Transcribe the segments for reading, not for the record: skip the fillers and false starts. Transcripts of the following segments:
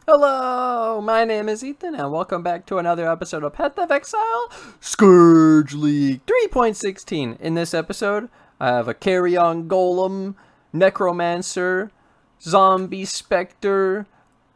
Hello, my name is Ethan, and welcome back to another episode of Path of Exile, Scourge League 3.16. In this episode, I have a Carrion Golem, Necromancer, Zombie Spectre,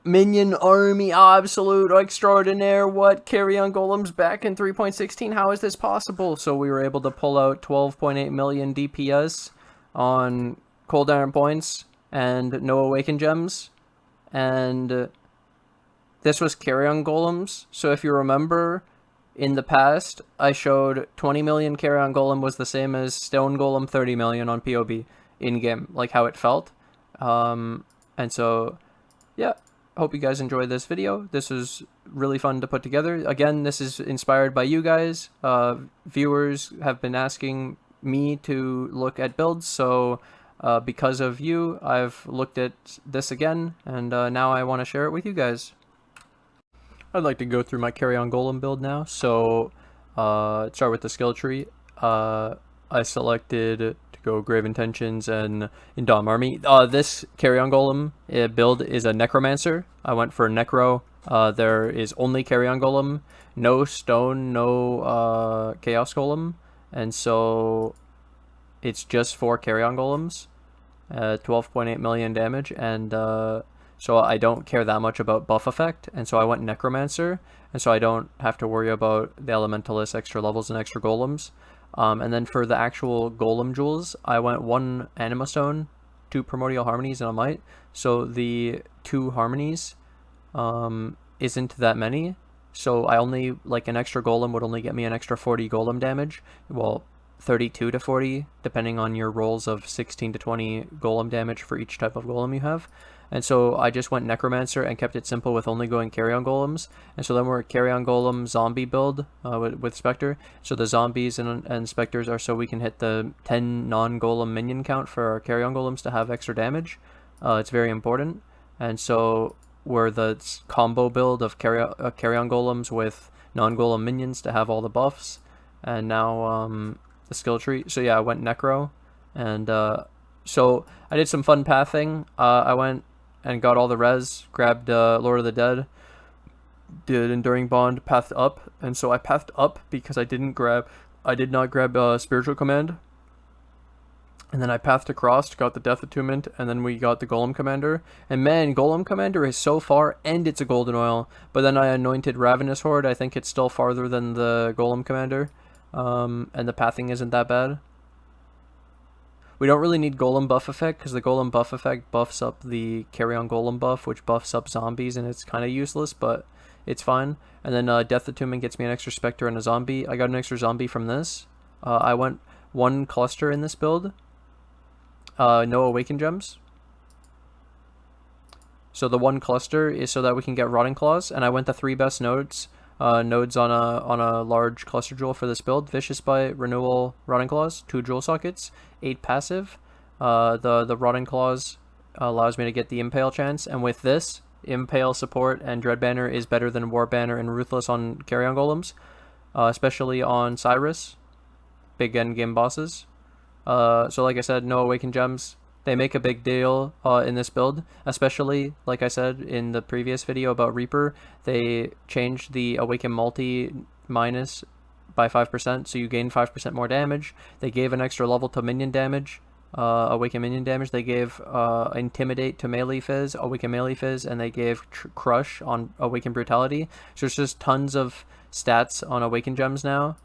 Minion Army Absolute Extraordinaire. What? Carrion Golem's back in 3.16? How is this possible? So we were able to pull out 12.8 million DPS on Cold Iron Points and no Awakened Gems, and this was Carrion Golems. So if you remember, in the past, I showed 20 million Carrion Golem was the same as Stone Golem 30 million on POB in-game, like how it felt. And so, yeah, hope you guys enjoyed this video. This is really fun to put together. Again, this is inspired by you guys. Viewers have been asking me to look at builds, so because of you, I've looked at this again, and now I want to share it with you guys. I'd like to go through my Carrion Golem build now. So, start with the skill tree. I selected to go Grave Intentions and Indom Army. This Carrion Golem build is a Necromancer. I went for Necro. There is only Carrion Golem, no Stone, no Chaos Golem, and so it's just 4 Carrion Golems, 12.8 million damage, and so I don't care that much about buff effect, and so I went Necromancer, and so I don't have to worry about the Elementalist extra levels and extra golems. And then for the actual golem jewels, I went 1 Anima Stone, 2 Primordial Harmonies, and a Might. So the 2 Harmonies isn't that many, so I only, like, an extra golem would only get me an extra 40 golem damage. Well, 32 to 40, depending on your rolls of 16 to 20 golem damage for each type of golem you have. And so I just went Necromancer and kept it simple with only going Carrion Golems. And so then we're a Carrion Golem zombie build with Spectre. So the zombies and Spectres are so we can hit the 10 non-golem minion count for our Carrion Golems to have extra damage. It's very important. And so we're the combo build of Carrion Golems with non-golem minions to have all the buffs. And now the skill tree. So yeah, I went Necro. And so I did some fun pathing. I went and got all the res, grabbed Lord of the Dead, did Enduring Bond, pathed up, and so I pathed up because I did not grab Spiritual Command, and then I pathed across, got the Death Attunement, and then we got the Golem Commander, and man, Golem Commander is so far, and it's a Golden Oil, but then I anointed Ravenous Horde. I think it's still farther than the Golem Commander, and the pathing isn't that bad. We don't really need Golem buff effect, because the Golem buff effect buffs up the Carrion Golem buff, which buffs up zombies, and it's kind of useless, but it's fine. And then Death Attunement gets me an extra Spectre and a zombie. I got an extra zombie from this. I went 1 cluster in this build. No Awakened Gems. So the 1 cluster is so that we can get Rotting Claws, and I went the 3 best nodes. Nodes on a large cluster jewel for this build: Vicious Bite, Renewal, Rotting Claws, 2 jewel sockets, 8 passive. The Rotting Claws allows me to get the Impale chance, and with this, Impale support and Dread Banner is better than War Banner and Ruthless on Carrion Golems, especially on Cyrus, big endgame bosses. So like I said, no Awakened Gems. They make a big deal in this build, especially, like I said in the previous video about Reaper, they changed the Awaken Multi minus by 5%, so you gain 5% more damage. They gave an extra level to minion damage, Awaken minion damage. They gave Intimidate to melee phys, Awaken melee phys, and they gave Crush on Awaken Brutality. So there's just tons of stats on Awaken Gems now.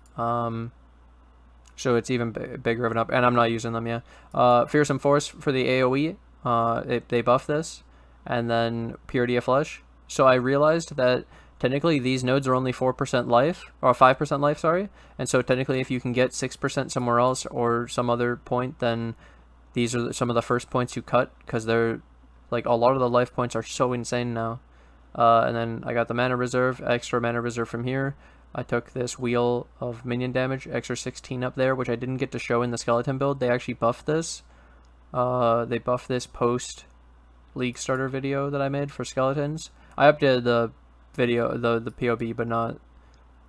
So it's even bigger of an up, and I'm not using them yet. Fearsome Force for the AoE, they buff this, and then Purity of Flesh. So I realized that technically these nodes are only 4% life, or 5% life, sorry, and so technically if you can get 6% somewhere else or some other point, then these are some of the first points you cut, because they're, like, a lot of the life points are so insane now. And then I got the Mana Reserve, extra Mana Reserve from here. I took this Wheel of Minion damage, extra 16 up there, which I didn't get to show in the Skeleton build. They actually buffed this. They buffed this post League Starter video that I made for Skeletons. I updated the video, the POB, but not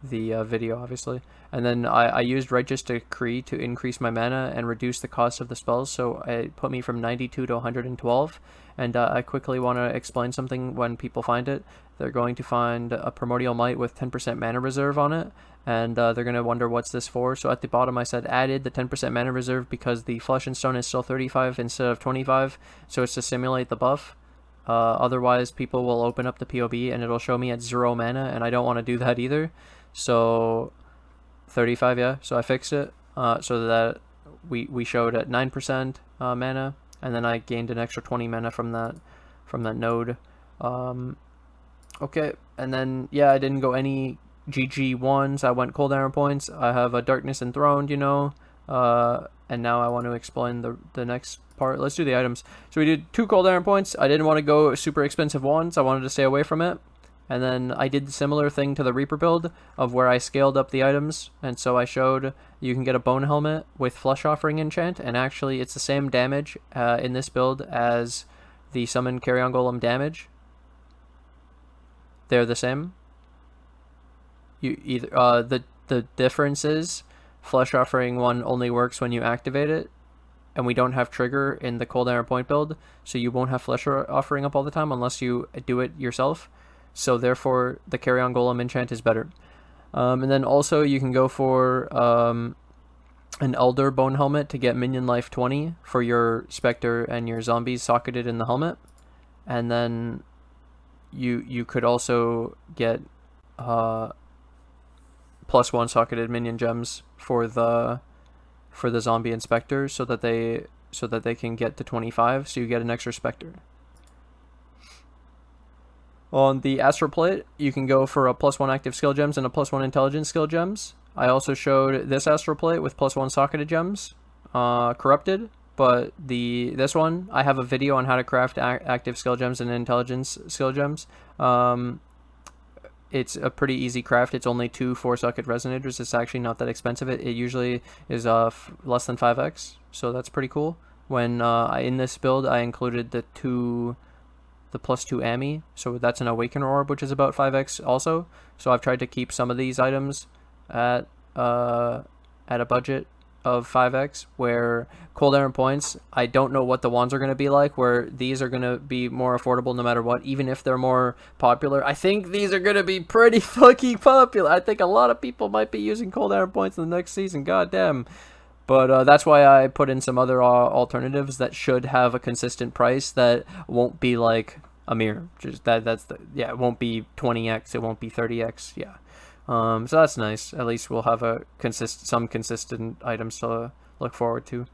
video, obviously. And then I used Righteous Decree to increase my mana and reduce the cost of the spells, so it put me from 92 to 112. And I quickly want to explain something when people find it. They're going to find a Primordial Might with 10% mana reserve on it, and they're going to wonder what's this for. So at the bottom I said added the 10% mana reserve because the Flesh and Stone is still 35 instead of 25, so it's to simulate the buff. Otherwise people will open up the POB and it'll show me at 0 mana, and I don't want to do that either. So 35, yeah, so I fixed it so that we showed at 9% mana, and then I gained an extra 20 mana from that node. Okay, and then yeah, I didn't go any GG1s. I went cold iron points. I have a Darkness Enthroned, you know, and now I want to explain the next part. Let's do the items. So we did 2 cold iron points. I didn't want to go super expensive ones. I wanted to stay away from it. And then I did the similar thing to the Reaper build of where I scaled up the items, and so I showed you can get a Bone Helmet with Flesh Offering enchant, and actually it's the same damage in this build as the Summon Carrion Golem damage. They're the same. You either the difference is Flesh Offering one only works when you activate it, and we don't have trigger in the Cold Iron Point build, so you won't have Flesh Offering up all the time unless you do it yourself. So therefore, the Carrion Golem enchant is better. And then also you can go for an Elder Bone Helmet to get Minion Life 20 for your Spectre and your Zombies socketed in the helmet. And then you could also get +1 socketed Minion Gems for the Zombie and Spectre so that they can get to 25, so you get an extra Spectre. On the Astral Plate, you can go for a +1 active skill gems and a +1 intelligence skill gems. I also showed this Astral Plate with +1 socketed gems, corrupted, but this one, I have a video on how to craft active skill gems and intelligence skill gems. It's a pretty easy craft. It's only 2 4-socket resonators. It's actually not that expensive. It usually is less than 5x, so that's pretty cool. When in this build, I included the +2 Ami, so that's an Awakener Orb, which is about 5x also. So I've tried to keep some of these items at a budget of 5x, where Cold Iron Points, I don't know what the wands are going to be like, where these are going to be more affordable no matter what, even if they're more popular. I think these are going to be pretty fucking popular. I think a lot of people might be using Cold Iron Points in the next season, goddamn. But that's why I put in some other alternatives that should have a consistent price that won't be like a mirror. Just it won't be 20x, it won't be 30x, yeah. So that's nice. At least we'll have some consistent items to look forward to.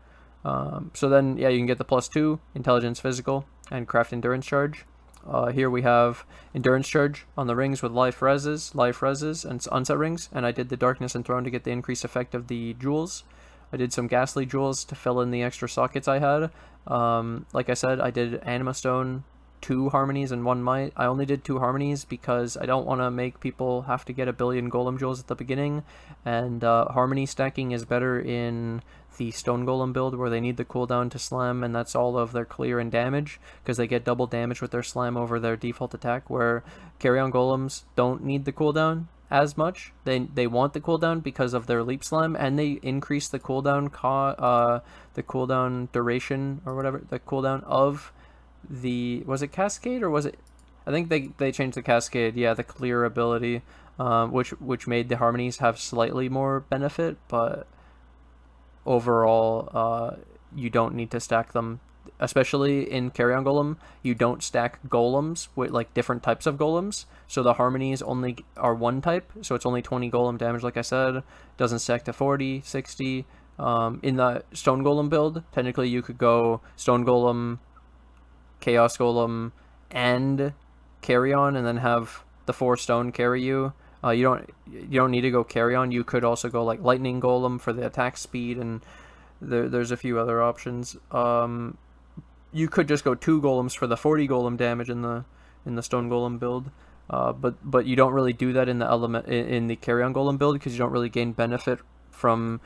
So then, yeah, you can get the +2 intelligence physical and craft endurance charge. Here we have endurance charge on the rings with life reses, and unset rings, and I did the Darkness Enthroned to get the increased effect of the jewels. I did some Ghastly Jewels to fill in the extra sockets I had. Like I said, I did Anima Stone, 2 Harmonies, and 1 Might. I only did 2 Harmonies because I don't want to make people have to get a billion Golem Jewels at the beginning, and Harmony stacking is better in the Stone Golem build where they need the cooldown to slam, and that's all of their clear and damage, because they get double damage with their slam over their default attack, where Carrion Golems don't need the cooldown as much. They want the cooldown because of their leap slam, and they increase the cooldown duration or whatever, the cooldown of was it Cascade or was it, I think they changed the Cascade, yeah, the clear ability, which made the Harmonies have slightly more benefit, but overall you don't need to stack them. Especially in Carrion Golem, you don't stack golems with like different types of golems. So the Harmonies only are one type, so it's only 20 golem damage, like I said. Doesn't stack to 40, 60. In the Stone Golem build, technically you could go Stone Golem, Chaos Golem, and Carrion, and then have the 4 stone carry you. You don't need to go Carrion. You could also go like Lightning Golem for the attack speed, and there's a few other options. You could just go 2 golems for the 40 golem damage in the Stone Golem build, but you don't really do that in the Carrion Golem build because you don't really gain benefit from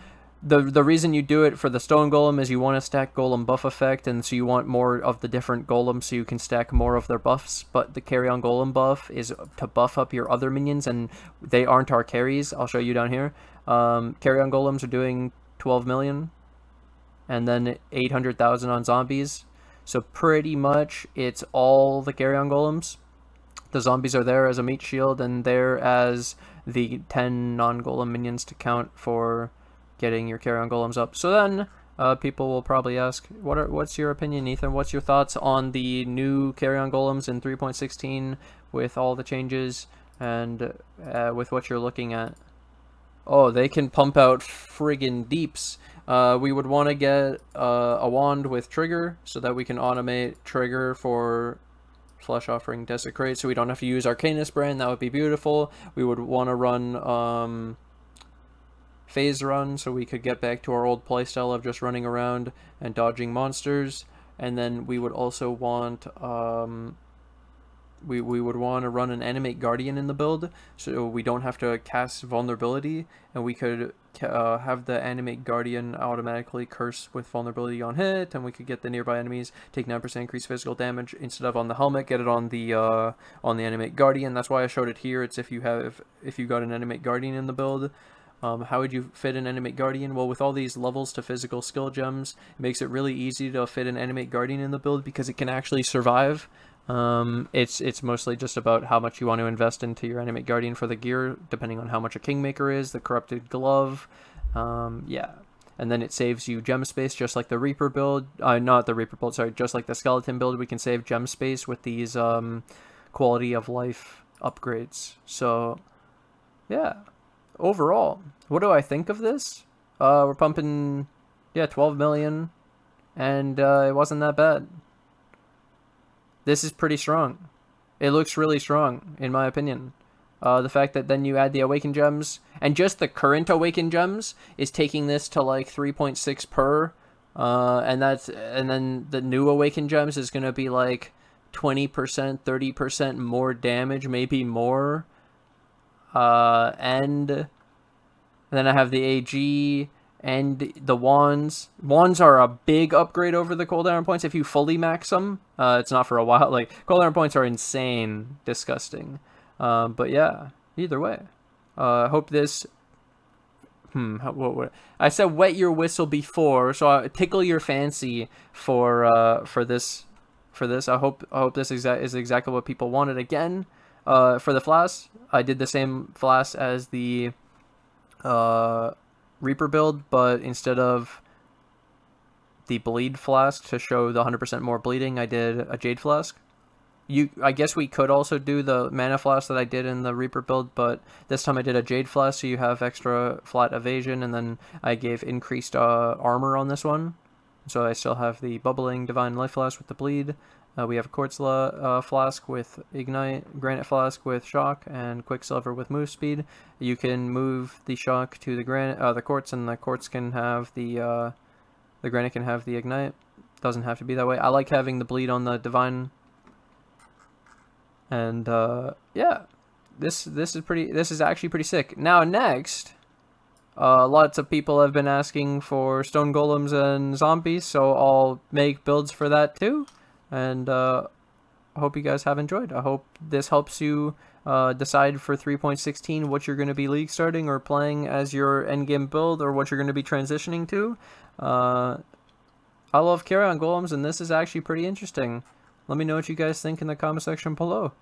the reason you do it for the stone golem is you want to stack golem buff effect, and so you want more of the different golems so you can stack more of their buffs. But the Carrion Golem buff is to buff up your other minions, and they aren't our carries. I'll show you down here. Carrion Golems are doing 12 million, and then 800,000 on zombies. So pretty much it's all the Carrion Golems. The zombies are there as a meat shield, and there as the 10 non-golem minions to count for getting your Carrion Golems up. So then people will probably ask, what's your opinion, Ethan? What's your thoughts on the new Carrion Golems in 3.16 with all the changes and with what you're looking at? Oh, they can pump out friggin' deeps. We would want to get a wand with trigger so that we can automate trigger for Flesh Offering Desecrate, so we don't have to use Arcanus Brand. That would be beautiful. We would want to run phase run, so we could get back to our old playstyle of just running around and dodging monsters. And then we would also want we would want to run an Animate Guardian in the build, so we don't have to cast Vulnerability, and we could have the Animate Guardian automatically curse with Vulnerability on hit, and we could get the nearby enemies take 9% increased physical damage instead of on the helmet. Get it on the Animate Guardian. That's why I showed it here. It's if you got an Animate Guardian in the build. How would you fit an Animate Guardian? Well, with all these levels to physical skill gems, it makes it really easy to fit an Animate Guardian in the build because it can actually survive. It's mostly just about how much you want to invest into your Animate Guardian for the gear, depending on how much a Kingmaker is, the Corrupted Glove, yeah. And then it saves you gem space, just like the Reaper build, not the Reaper build, sorry, just like the Skeleton build, we can save gem space with these, quality of life upgrades. So, yeah. Overall, what do I think of this? We're pumping, yeah, 12 million, and it wasn't that bad. This is pretty strong. It looks really strong, in my opinion. The fact that then you add the Awakened Gems, and just the current Awakened Gems is taking this to like 3.6 per, and then the new Awakened Gems is going to be like 20%, 30% more damage, maybe more. And then I have the AG and the wands. Wands are a big upgrade over the cooldown points if you fully max them. It's not for a while. Like, cooldown points are insane, disgusting. But yeah, either way. I hope this... what I said wet your whistle before, so tickle your fancy for this. I hope this is exactly what people wanted again. For the Flasks, I did the same Flasks as the Reaper build, but instead of the Bleed Flask to show the 100% more bleeding, I did a Jade Flask. I guess we could also do the Mana Flask that I did in the Reaper build, but this time I did a Jade Flask, so you have extra flat evasion, and then I gave increased armor on this one. So I still have the Bubbling Divine Life Flask with the Bleed. We have a Quartz Flask with Ignite, Granite Flask with Shock, and Quicksilver with Move Speed. You can move the Shock to the Quartz, and the Quartz can have the Granite can have the Ignite. Doesn't have to be that way. I like having the Bleed on the Divine. And yeah, this is actually pretty sick. Now next, lots of people have been asking for Stone Golems and Zombies, so I'll make builds for that too. And I hope you guys have enjoyed. I hope this helps you decide for 3.16 what you're going to be league starting or playing as your endgame build, or what you're going to be transitioning to. I love Carrion Golems, and this is actually pretty interesting. Let me know what you guys think in the comment section below.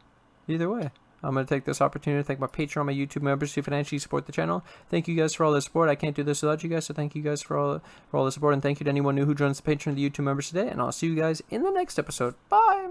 Either way, I'm going to take this opportunity to thank my Patreon, my YouTube members who financially support the channel. Thank you guys for all the support. I can't do this without you guys, so thank you guys for all the support, and thank you to anyone new who joins the Patreon and the YouTube members today, and I'll see you guys in the next episode. Bye!